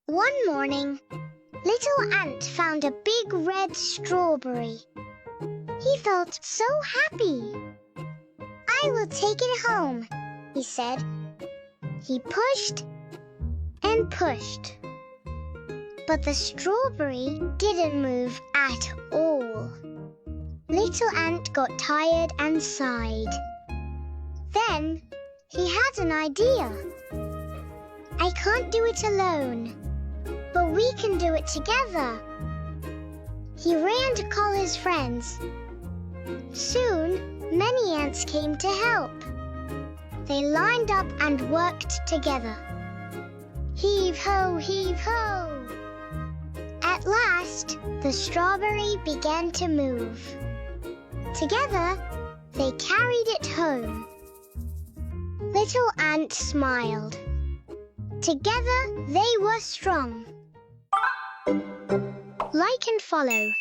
One morning, Little Ant found a big red strawberry. He felt so happy. "I will take it home," he said. He pushed and pushed, but the strawberry didn't move at all. Little Ant got tired and sighed. Then he had an idea. "I can't do it alone, but we can do it together." He ran to call his friends. Soon, many ants came to help. They lined up and worked together. Heave ho, heave ho! At last, the strawberry began to move. Together, they carried it home. Little Ant smiled. Together, they were strong. Like and follow.